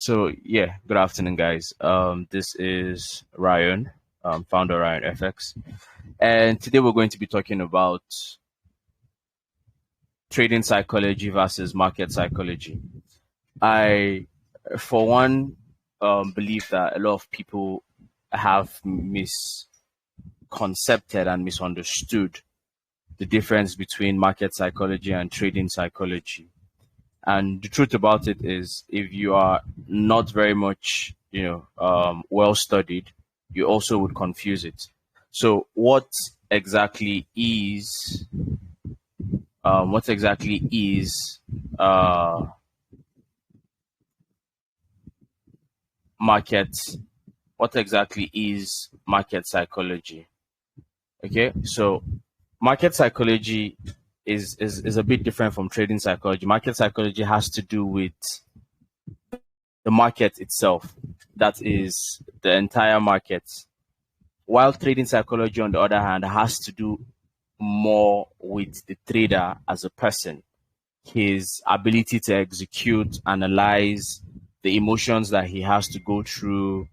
So yeah, good afternoon, guys. This is Ryan, founder RionFx, and today we're going to be talking about trading psychology versus market psychology. I, for one, believe that a lot of people have misconcepted and misunderstood the difference between market psychology and trading psychology. And the truth about it is, if you are not very much, well studied, you also would confuse it. So, what exactly is uh, market? What exactly is market psychology? Okay, so market psychology is a bit different from trading psychology. Market psychology has to do with the market itself, that is the entire market. While trading psychology, on the other hand, has to do more with the trader as a person, his ability to execute, analyze the emotions that he has to go through,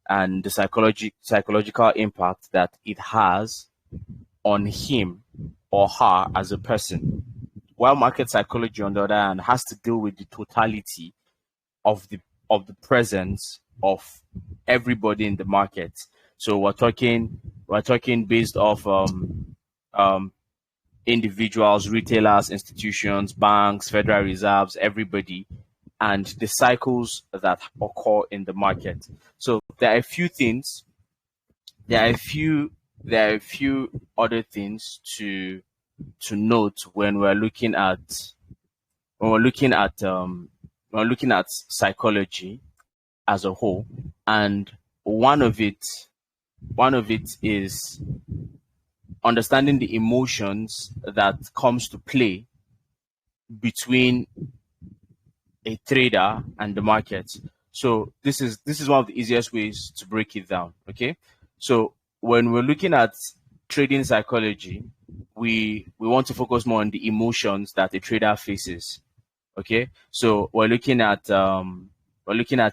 and the psychological impact that it has on him or her as a person. While market psychology, on the other hand, has to do with the totality of the presence of everybody in the market. So we're talking based off um, individuals, retailers, institutions, banks, Federal Reserves, everybody, and the cycles that occur in the market. So there are a few things. There are a few. There are a few other things to note when we're looking at psychology as a whole, and one of it one of it is understanding the emotions that comes to play between a trader and the market. So this is one of the easiest ways to break it down. Okay, so when we're looking at trading psychology, we want to focus more on the emotions that a trader faces. Okay, so we're looking at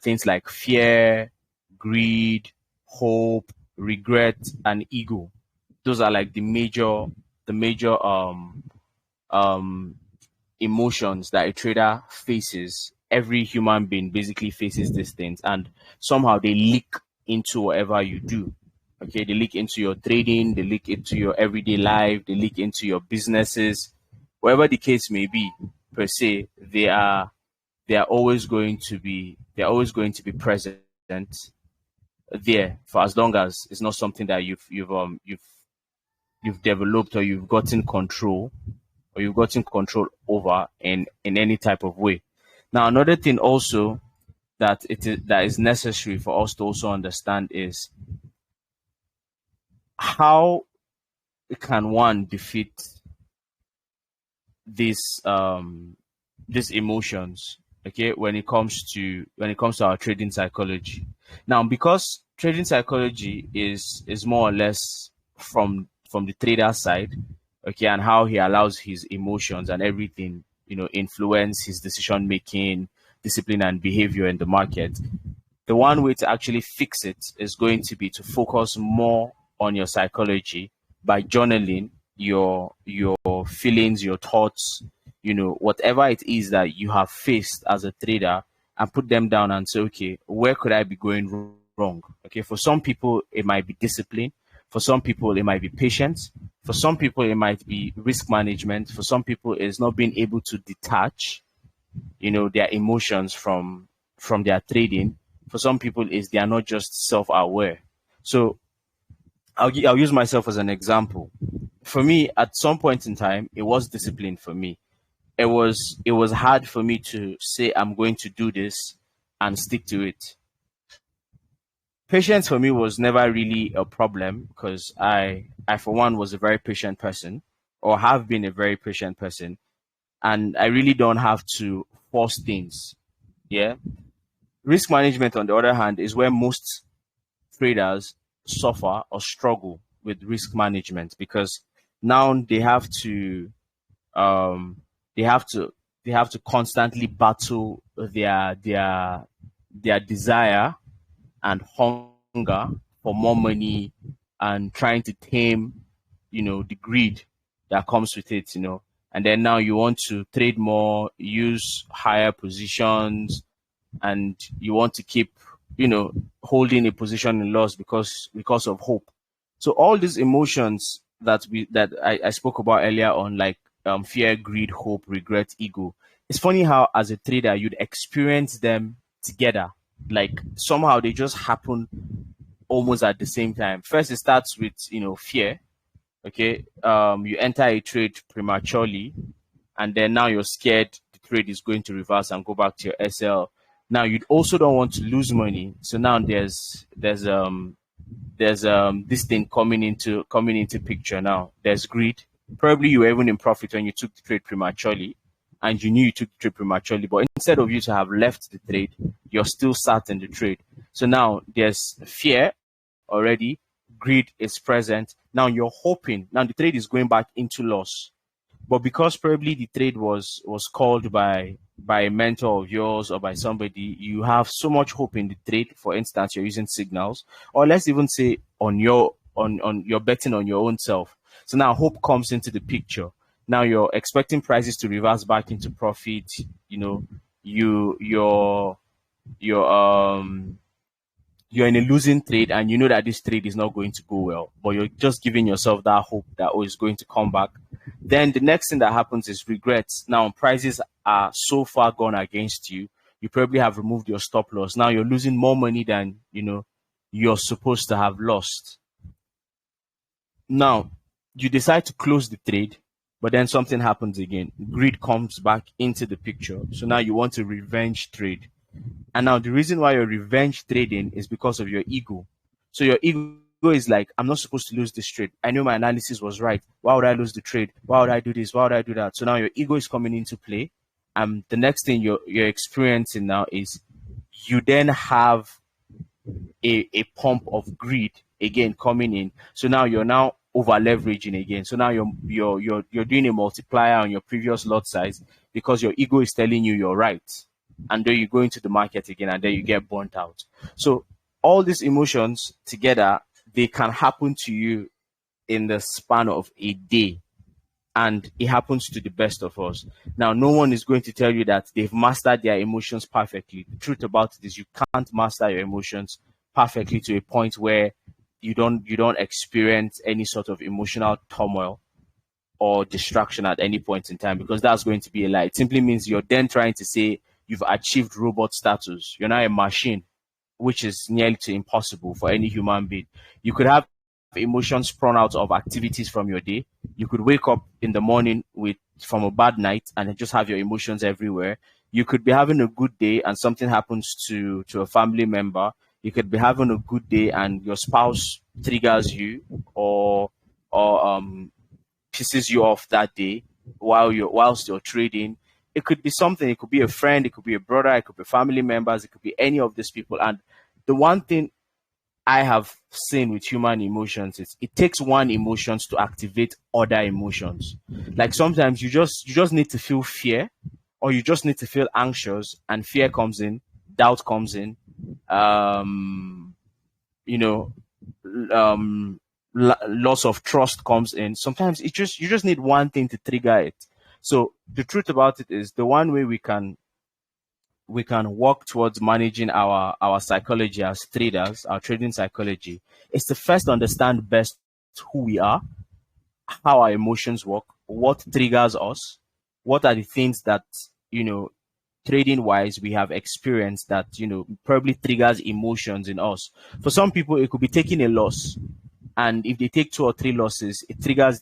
things like fear, greed, hope, regret, and ego. Those are like the major um emotions that a trader faces. Every human being basically faces these things, and somehow they leak into whatever you do. Okay, they leak into your trading, they leak into your everyday life, they leak into your businesses, whatever the case may be. Per se, they are always going to be present there, for as long as it's not something that you've developed, or you've gotten control over in any type of way. Now, another thing also that is necessary for us to also understand is how can one defeat these these emotions, okay, when it comes to our trading psychology. Now, because trading psychology is more or less from the trader side, okay, and how he allows his emotions and everything, influence his decision making, discipline, and behavior in the market. The one way to actually fix it is going to be to focus more on your psychology by journaling your feelings, your thoughts, whatever it is that you have faced as a trader, and put them down and say, okay, where could I be going wrong? Okay, for some people it might be discipline, for some people it might be patience, for some people it might be risk management, for some people it's not being able to detach their emotions from their trading. For some people is they are not just self-aware. So I'll use myself as an example. For me, at some point in time, it was discipline for me. It was hard for me to say I'm going to do this and stick to it. Patience for me was never really a problem, because I for one was a very patient person, or have been a very patient person, and I really don't have to force things. Yeah. Risk management, on the other hand, is where most traders suffer or struggle with risk management, because now um, they have to they have to constantly battle their their desire and hunger for more money and trying to tame, the greed that comes with it, and then now you want to trade more, use higher positions, and you want to keep, holding a position in loss because of hope. So all these emotions that I spoke about earlier on, like fear, greed, hope, regret, ego. It's funny how as a trader you'd experience them together. Like somehow they just happen almost at the same time. First it starts with fear. Okay. You enter a trade prematurely, and then now you're scared the trade is going to reverse and go back to your SL. Now you also don't want to lose money. So now there's this thing coming into picture now. There's greed. Probably you were even in profit when you took the trade prematurely, and you knew you took the trade prematurely, but instead of you to have left the trade, you're still sat in the trade. So now there's fear already, greed is present. Now you're hoping. Now the trade is going back into loss. But because probably the trade was called by a mentor of yours or by somebody, you have so much hope in the trade. For instance, you're using signals, or let's even say on you're betting on your own self. So now hope comes into the picture. Now you're expecting prices to reverse back into profit. You know, you're you're in a losing trade, and you know that this trade is not going to go well, but you're just giving yourself that hope that it's going to come back. Then the next thing that happens is regrets. Now prices are so far gone against you. You probably have removed your stop loss. Now you're losing more money than you're supposed to have lost. Now you decide to close the trade, but then something happens again. Greed comes back into the picture. So now you want to revenge trade. And now the reason why you're revenge trading is because of your ego. So your ego is like, I'm not supposed to lose this trade. I know my analysis was right. Why would I lose the trade? Why would I do this? Why would I do that? So now your ego is coming into play. The next thing you're experiencing now is you then have a pump of greed again coming in. So now you're now over leveraging again. So now you're doing a multiplier on your previous lot size because your ego is telling you you're right. And then you go into the market again, and then you get burnt out. So all these emotions together, they can happen to you in the span of a day, and it happens to the best of us. Now no one is going to tell you that they've mastered their emotions perfectly. The truth about it is you can't master your emotions perfectly to a point where you don't experience any sort of emotional turmoil or distraction at any point in time, because that's going to be a lie. It simply means you're then trying to say you've achieved robot status. You're not a machine, which is nearly to impossible for any human being. You could have emotions sprung out of activities from your day. You could wake up in the morning from a bad night and just have your emotions everywhere. You could be having a good day and something happens to a family member. You could be having a good day and your spouse triggers you or pisses you off that day whilst you're trading. It could be something. It could be a friend. It could be a brother. It could be family members. It could be any of these people. And the one thing I have seen with human emotions is it takes one emotions to activate other emotions. Like sometimes you just need to feel fear, or you just need to feel anxious, and fear comes in, doubt comes in, you know, loss of trust comes in. Sometimes you just need one thing to trigger it. So the truth about it is, the one way we can work towards managing our psychology as traders, our trading psychology, is to first understand best who we are, how our emotions work, what triggers us, what are the things that trading wise we have experienced that probably triggers emotions in us. For some people it could be taking a loss, and if they take two or three losses, it triggers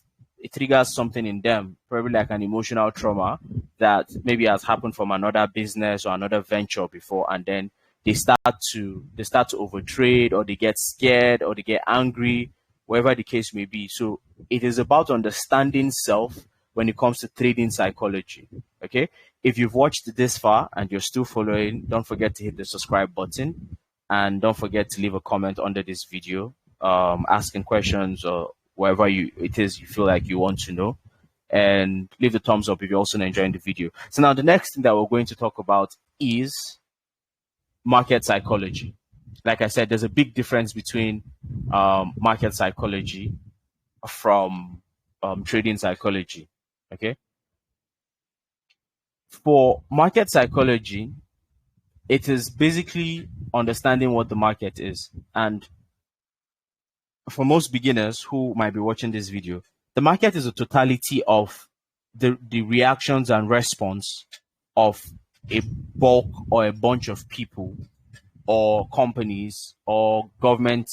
something in them, probably like an emotional trauma that maybe has happened from another business or another venture before, and then they start to overtrade, or they get scared, or they get angry, whatever the case may be. So it is about understanding self when it comes to trading psychology. Okay, if you've watched this far and you're still following, don't forget to hit the subscribe button, and don't forget to leave a comment under this video, asking questions or whatever it is you feel like you want to know, and leave the thumbs up if you're also enjoying the video. So now the next thing that we're going to talk about is market psychology. Like I said, there's a big difference between market psychology from trading psychology. Okay. For market psychology, it is basically understanding what the market is. And for most beginners who might be watching this video, the market is a totality of the reactions and response of a bulk or a bunch of people or companies or government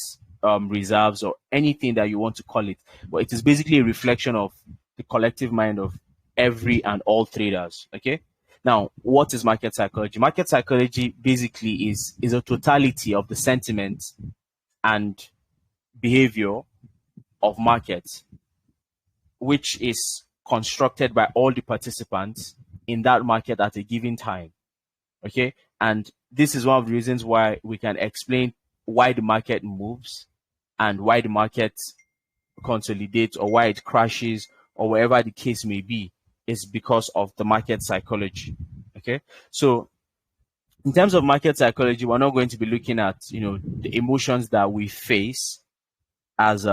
reserves or anything that you want to call it. But it is basically a reflection of the collective mind of every and all traders. Okay. Now, what is market psychology? Market psychology basically is a totality of the sentiment and behavior of markets, which is constructed by all the participants in that market at a given time. Okay. And this is one of the reasons why we can explain why the market moves and why the market consolidates or why it crashes or whatever the case may be, is because of the market psychology. Okay. So in terms of market psychology, we're not going to be looking at, the emotions that we face as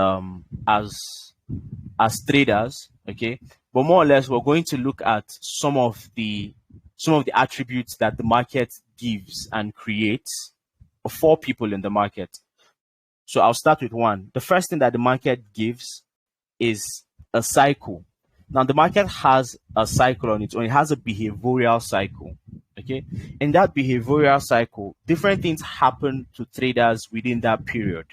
traders, okay, but more or less we're going to look at some of the attributes that the market gives and creates for people in the market. So I'll start with one. The first thing that the market gives is a cycle. Now the market has a cycle on its own. It has a behavioral cycle. Okay. In that behavioral cycle, different things happen to traders within that period.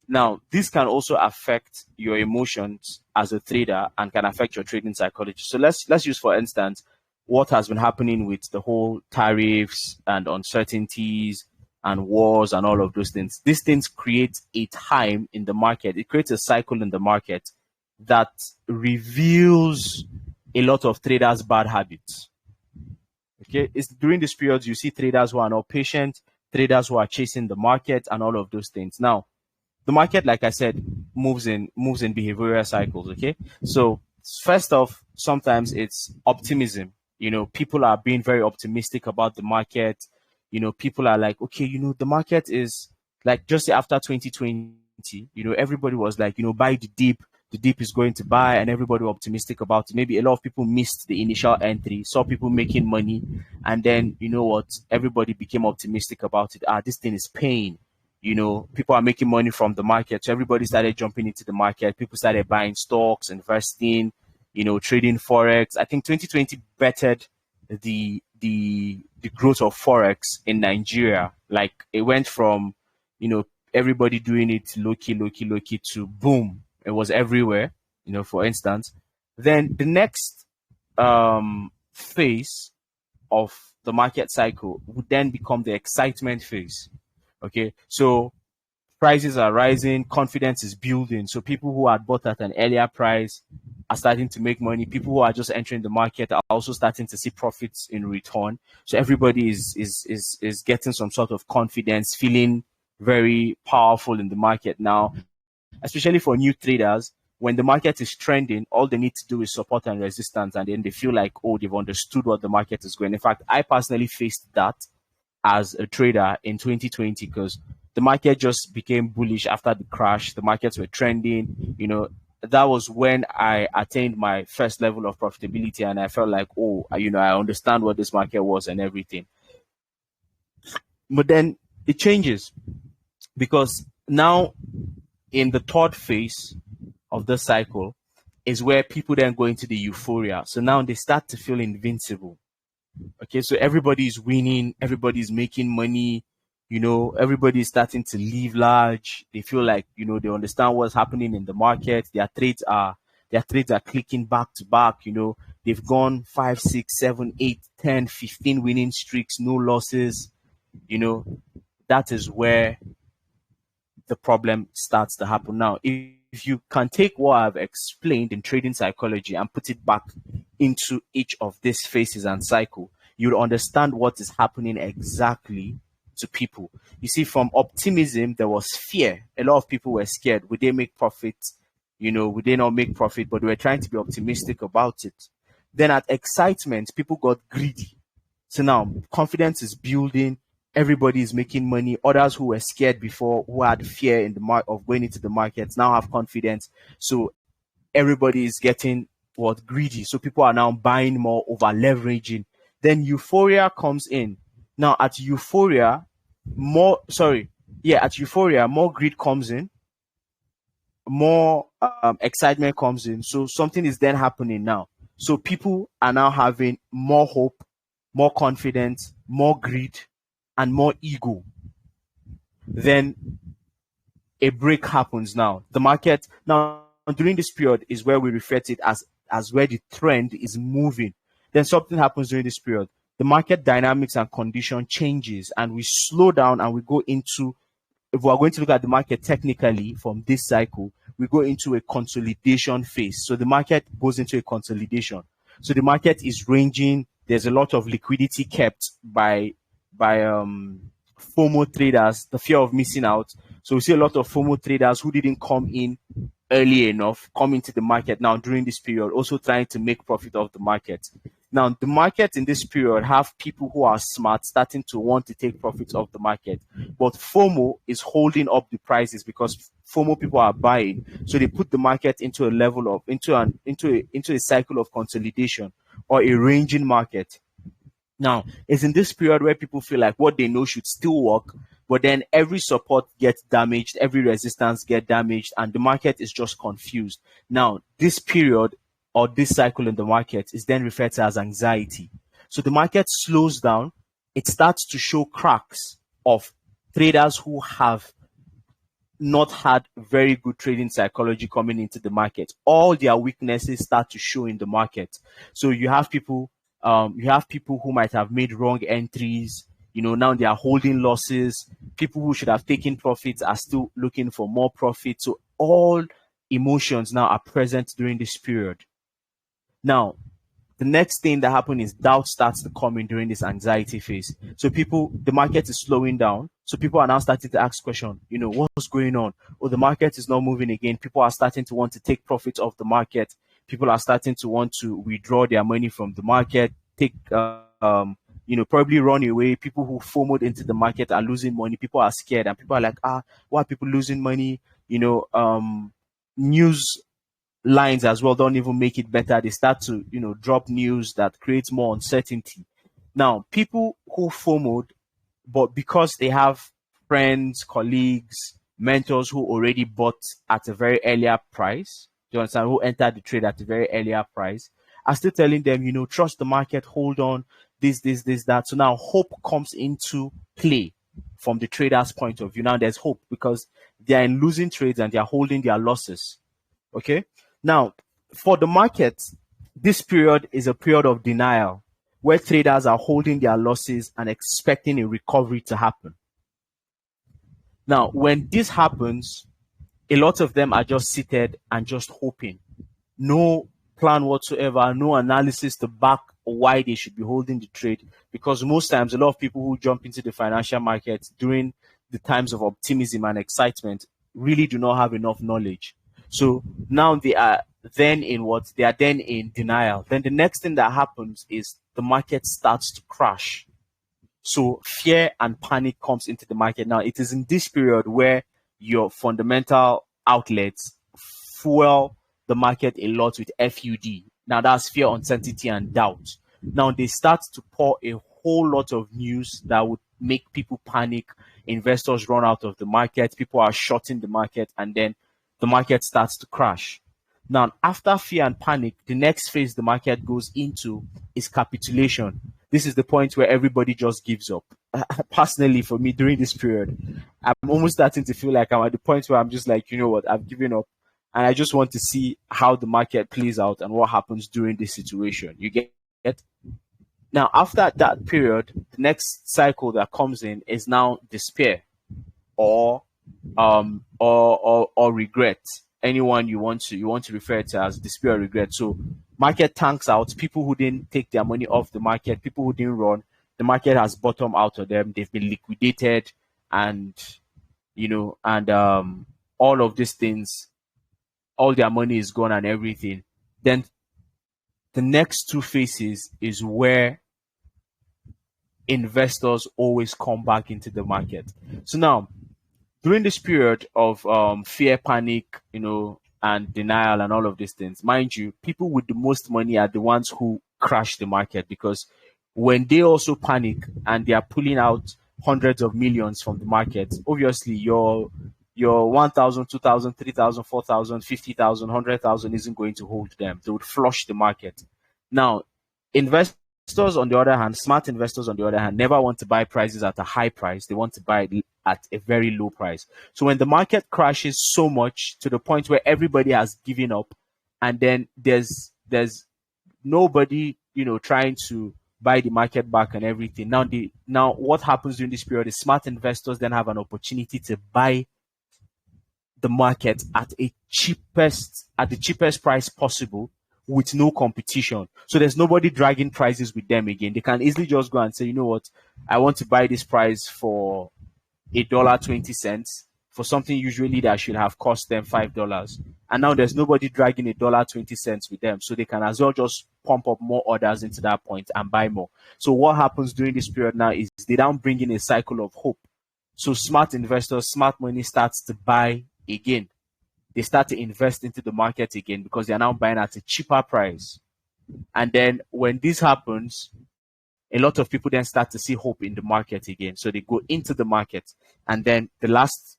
Now, this can also affect your emotions as a trader and can affect your trading psychology. So let's use, for instance, what has been happening with the whole tariffs and uncertainties and wars and all of those things. These things create a time in the market. It creates a cycle in the market that reveals a lot of traders' bad habits. Okay, it's during this period you see traders who are not patient, traders who are chasing the market, and all of those things. Now, the market, like I said, moves in behavioral cycles. Okay, so first off, sometimes it's optimism. People are being very optimistic about the market. People are like, okay, the market is like, just after 2020, everybody was like, buy the dip. The dip is going to buy, and everybody was optimistic about it. Maybe a lot of people missed the initial entry, saw people making money, and then everybody became optimistic about it. This thing is paying. People are making money from the market, so everybody started jumping into the market. People started buying stocks, investing, trading forex. I think 2020 bettered the growth of forex in Nigeria. Like, it went from everybody doing it low key to boom. It was everywhere, for instance. Then the next phase of the market cycle would then become the excitement phase. Okay, so prices are rising, confidence is building. So people who had bought at an earlier price are starting to make money. People who are just entering the market are also starting to see profits in return. So everybody is getting some sort of confidence, feeling very powerful in the market now. Especially for new traders, when the market is trending, all they need to do is support and resistance, and then they feel like, oh, they've understood what the market is going. In fact, I personally faced that as a trader in 2020, because the market just became bullish after the crash. The markets were trending. That was when I attained my first level of profitability, and I felt like, oh, I understand what this market was and everything. But then it changes, because now, in the third phase of the cycle, is where people then go into the euphoria. So now they start to feel invincible. Okay, so everybody's winning, everybody's making money, everybody's starting to live large. They feel like, they understand what's happening in the market. Their trades are clicking back to back. They've gone 5, 6, 7, 8, 10, 15 winning streaks, no losses. That is where the problem starts to happen. Now, if you can take what I've explained in trading psychology and put it back into each of these phases and cycle, you'll understand what is happening exactly to people. You see, from optimism, there was fear. A lot of people were scared. Would they make profit? Would they not make profit? But they were trying to be optimistic about it. Then at excitement, people got greedy. So now confidence is building. everybody is making money. Others who were scared before, who had fear in the of going into the markets, now have confidence. So everybody is getting what greedy. So people are now buying more, over leveraging. Then euphoria comes in. Now at euphoria, more greed comes in, more excitement comes in. So something is then happening now. So people are now having more hope, more confidence, more greed, and more ego. Then a break happens now. The market now during this period is where we refer to it as where the trend is moving. Then something happens during this period. The market dynamics and condition changes, and we slow down and we go into, if we are going to look at the market technically from this cycle, we go into a consolidation phase. So the market goes into a consolidation. So the market is ranging. There's a lot of liquidity kept by FOMO traders, the fear of missing out. So we see a lot of FOMO traders who didn't come in early enough come into the market now during this period, also trying to make profit of the market. Now, the market in this period have people who are smart starting to want to take profits of the market, but FOMO is holding up the prices because FOMO people are buying. So they put the market into a level of into a cycle of consolidation or a ranging market. Now, it's in this period where people feel like what they know should still work, but then every support gets damaged, every resistance gets damaged, and the market is just confused. Now, this period or this cycle in the market is then referred to as anxiety. So the market slows down, it starts to show cracks of traders who have not had very good trading psychology coming into the market. All their weaknesses start to show in the market. So you have people who might have made wrong entries. Now they are holding losses. People who should have taken profits are still looking for more profit. So all emotions now are present during this period. Now, the next thing that happens is doubt starts to come in during this anxiety phase. So the market is slowing down. So people are now starting to ask questions, what's going on? Oh, the market is not moving again. People are starting to want to take profit of the market. People are starting to want to withdraw their money from the market, probably run away. People who FOMO'd into the market are losing money. People are scared and people are like, why are people losing money? News lines as well don't even make it better. They start to drop news that creates more uncertainty. Now, people who FOMO'd, but because they have friends, colleagues, mentors who already bought at a very earlier price, do you understand, who entered the trade at a very earlier price, are still telling them, trust the market, hold on, this, that. So now hope comes into play from the trader's point of view. Now there's hope because they are in losing trades and they are holding their losses. Okay. Now, for the market, this period is a period of denial where traders are holding their losses and expecting a recovery to happen. Now, when this happens, a lot of them are just seated and just hoping. No plan whatsoever, no analysis to back why they should be holding the trade. Because most times, a lot of people who jump into the financial markets during the times of optimism and excitement really do not have enough knowledge. So now they are then in denial. Then the next thing that happens is the market starts to crash. So fear and panic comes into the market. Now it is in this period where your fundamental outlets fuel the market a lot with FUD. Now that's fear, uncertainty, and doubt. Now they start to pour a whole lot of news that would make people panic. Investors run out of the market. People are shorting the market, and then the market starts to crash. Now, after fear and panic, the next phase the market goes into is capitulation. This is the point where everybody just gives up. Personally, for me, during this period, I'm almost starting to feel like I'm at the point where I'm just like, you know what, I've given up. And I just want to see how the market plays out and what happens during this situation. You get it? Now, after that period, the next cycle that comes in is now despair or regret. Anyone you want to refer to as despair or regret. So market tanks out. People who didn't take their money off the market, people who didn't run, the market has bottomed out of them. They've been liquidated, and all of these things, all their money is gone and everything. Then the next two phases is where investors always come back into the market. So now, during this period of fear, panic, and denial and all of these things, mind you, people with the most money are the ones who crash the market, because when they also panic and they are pulling out hundreds of millions from the market, obviously your 1,000, 2,000, 3,000, 4,000, 50,000, 100,000 isn't going to hold them. They would flush the market. Now, investors, on the other hand, smart investors, on the other hand, never want to buy prices at a high price. They want to buy it at a very low price. So when the market crashes so much to the point where everybody has given up, and then there's nobody, trying to buy the market back and everything. Now what happens during this period is smart investors then have an opportunity to buy the market at the cheapest price possible, with no competition. So there's nobody dragging prices with them again. They can easily just go and say, you know what, I want to buy this price for $1.20 for something usually that should have cost them $5. And now there's nobody dragging $1.20 with them. So they can as well just pump up more orders into that point and buy more. So what happens during this period now is they don't bring in a cycle of hope. So smart investors, smart money starts to buy again. They start to invest into the market again because they are now buying at a cheaper price. And then when this happens, a lot of people then start to see hope in the market again. So they go into the market. And then the last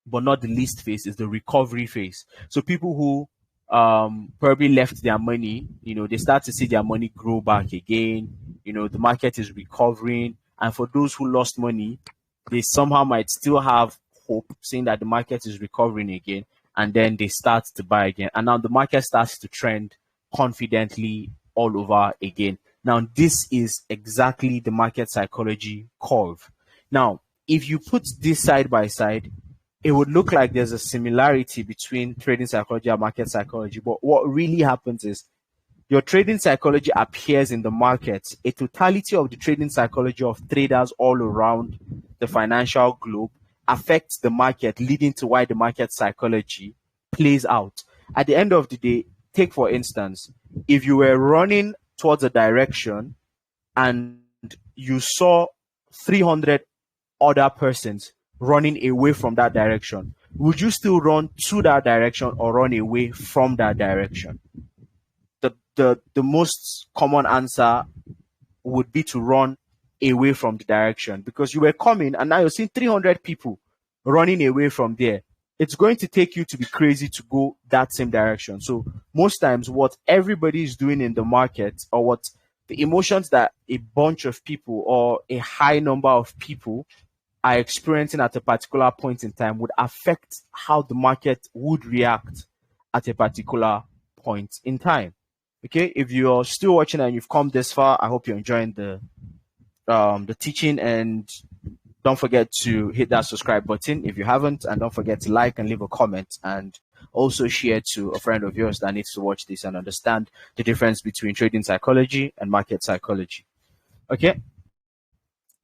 but not the least phase is the recovery phase. So people who probably left their money, they start to see their money grow back again. The market is recovering. And for those who lost money, they somehow might still have hope, saying that the market is recovering again. And then they start to buy again. And now the market starts to trend confidently all over again. Now, this is exactly the market psychology curve. Now, if you put this side by side, it would look like there's a similarity between trading psychology and market psychology. But what really happens is your trading psychology appears in the markets. A totality of the trading psychology of traders all around the financial globe affects the market, leading to why the market psychology plays out. At the end of the day, take for instance, if you were running towards a direction and you saw 300 other persons running away from that direction, would you still run to that direction or run away from that direction? The most common answer would be to run away from the direction, because you were coming and now you're seeing 300 people running away from there. It's going to take you to be crazy to go that same direction. So most times what everybody is doing in the market, or what the emotions that a bunch of people or a high number of people are experiencing at a particular point in time, would affect how the market would react at a particular point in time. Okay, if you're still watching and you've come this far, I hope you're enjoying the teaching, and don't forget to hit that subscribe button if you haven't, and don't forget to like and leave a comment, and also share to a friend of yours that needs to watch this and understand the difference between trading psychology and market psychology. Okay,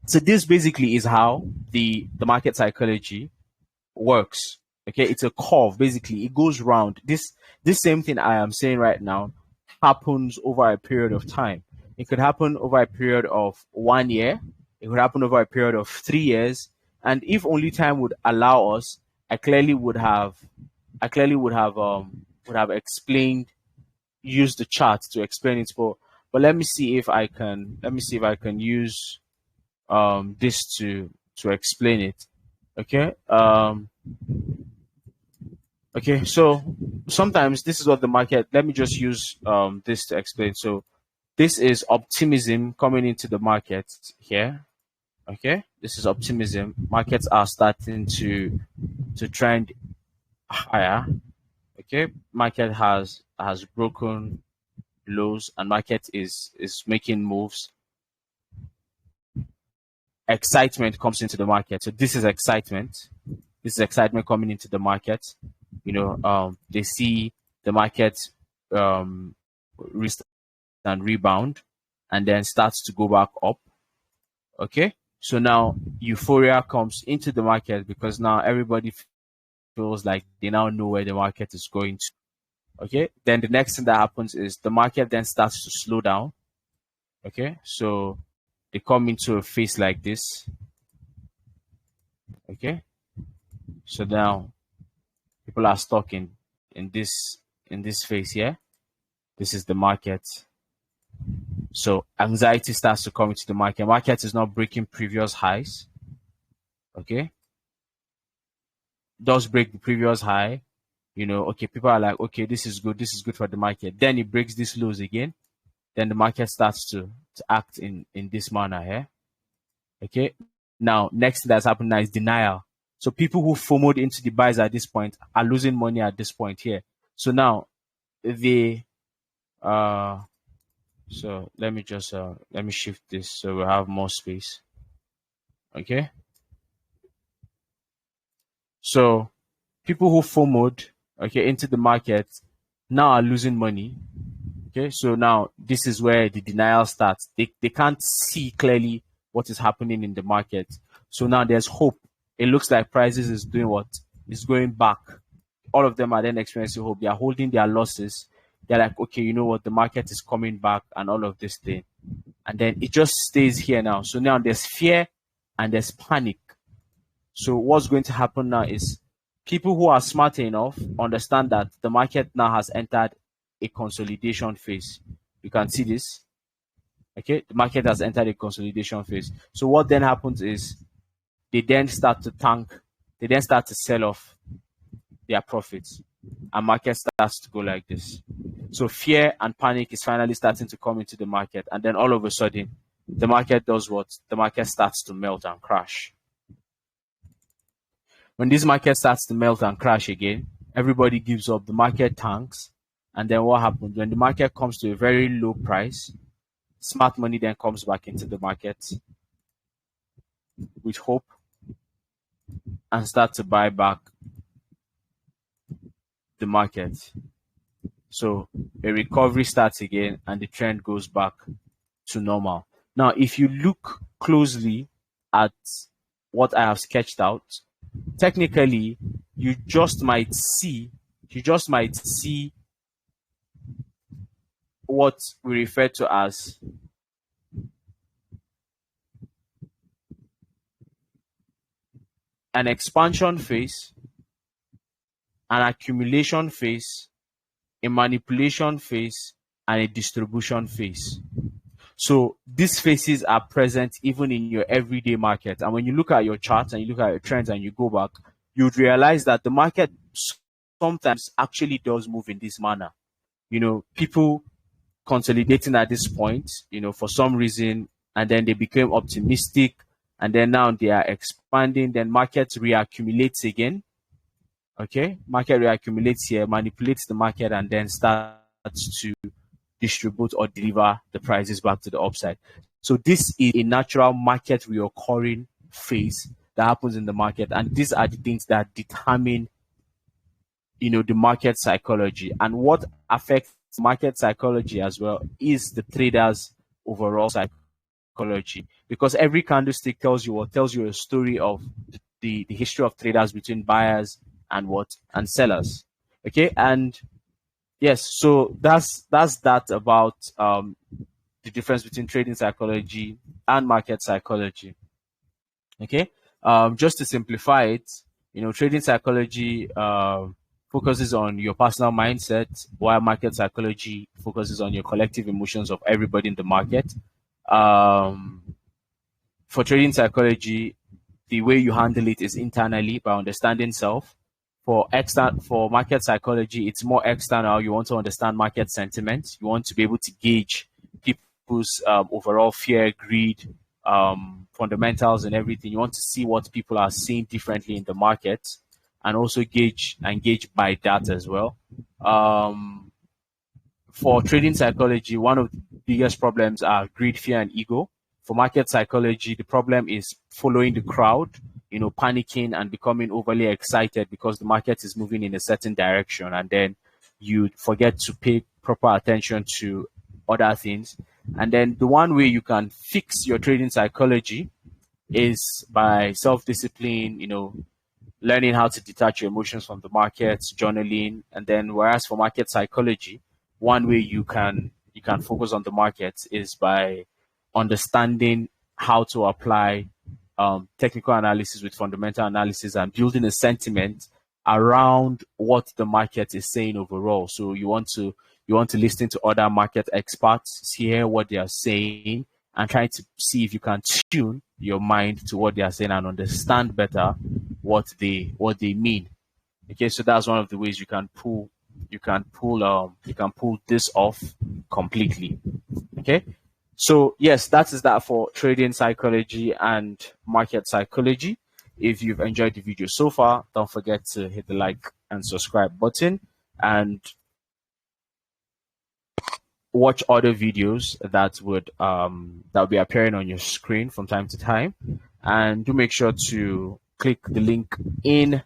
so this basically is how the market psychology works. Okay, it's a curve. Basically, it goes round. This same thing I am saying right now happens over a period of time. It could happen over a period of 1 year. It could happen over a period of 3 years. And if only time would allow us, I clearly would have explained, used the chart to explain it. But let me see if I can use this to explain it. Okay. Okay, so sometimes this is what the market, let me just use this to explain. So this is optimism coming into the market here. Okay, this is optimism. Markets are starting to trend higher. Okay, market has broken lows and market is making moves. Excitement comes into the market. So this is excitement. This is excitement coming into the market. They see the market and rebound, and then starts to go back up. Okay, so now euphoria comes into the market, because now everybody feels like they now know where the market is going to. Okay, then the next thing that happens is the market then starts to slow down. Okay, so they come into a phase like this. Okay, so now people are stuck in this phase here. This is the market. So anxiety starts to come into the market. Market is not breaking previous highs. Okay, does break the previous high. Okay, people are like, okay, this is good for the market. Then it breaks these lows again. Then the market starts to act in this manner here. Okay, now next thing that's happening now is denial. So people who FOMO'd into the buys at this point are losing money at this point here. So now they so let me just let me shift this so we have more space. Okay, so people who FOMO'd into the market now are losing money. Okay, so now this is where the denial starts. They can't see clearly what is happening in the market. So now there's hope. It looks like prices is doing what? Is going back. All of them are then experiencing hope. They are holding their losses. They're like, okay, you know what? The market is coming back and all of this thing. And then it just stays here now. So now there's fear and there's panic. So what's going to happen now is people who are smart enough understand that the market now has entered a consolidation phase. You can see this. Okay, the market has entered a consolidation phase. So what then happens is they then start to tank. They then start to sell off their profits, and market starts to go like this. So fear and panic is finally starting to come into the market, and then all of a sudden, the market does what? The market starts to melt and crash. When this market starts to melt and crash again, everybody gives up. The market tanks, and then what happens when the market comes to a very low price? Smart money then comes back into the market with hope and start to buy back the market. So a recovery starts again and the trend goes back to normal. Now, if you look closely at what I have sketched out, technically, you just might see what we refer to as an expansion phase, an accumulation phase, a manipulation phase, and a distribution phase. So these phases are present even in your everyday market. And when you look at your charts and you look at your trends and you go back, you'd realize that the market sometimes actually does move in this manner. People consolidating at this point, for some reason, and then they became optimistic, and then now they are expanding, then market reaccumulates again. Okay, market reaccumulates here, manipulates the market, and then starts to distribute or deliver the prices back to the upside. So this is a natural market reoccurring phase that happens in the market, and these are the things that determine the market psychology. And what affects market psychology as well is the traders overall psychology, because every candlestick tells you a story of the history of traders between buyers and sellers. Okay, and yes, so that's that about the difference between trading psychology and market psychology. Okay, just to simplify it, trading psychology focuses on your personal mindset, while market psychology focuses on your collective emotions of everybody in the market. For trading psychology, the way you handle it is internally by understanding self. For market psychology, it's more external. You want to understand market sentiment. You want to be able to gauge people's overall fear, greed, fundamentals, and everything. You want to see what people are seeing differently in the market, and also gauge by that as well. For trading psychology, one of the biggest problems are greed, fear, and ego. For market psychology, the problem is following the crowd, panicking and becoming overly excited because the market is moving in a certain direction, and then you forget to pay proper attention to other things. And then the one way you can fix your trading psychology is by self-discipline, learning how to detach your emotions from the markets, journaling. And then whereas for market psychology, one way you can focus on the markets is by understanding how to apply technical analysis with fundamental analysis and building a sentiment around what the market is saying overall. So you want to listen to other market experts, hear what they are saying, and try to see if you can tune your mind to what they are saying and understand better what they mean. Okay, so that's one of the ways you can pull this off completely. Okay, so yes, that is that for trading psychology and market psychology. If you've enjoyed the video so far, don't forget to hit the like and subscribe button and watch other videos that will be appearing on your screen from time to time. And do make sure to click the link in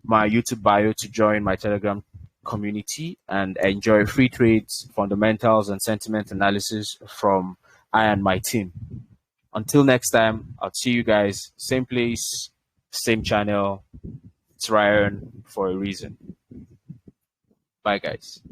my YouTube bio to join my Telegram community and enjoy free trades, fundamentals, and sentiment analysis from I and my team. Until next time, I'll see you guys, same place, same channel. It's Ryan for a reason. Bye, guys.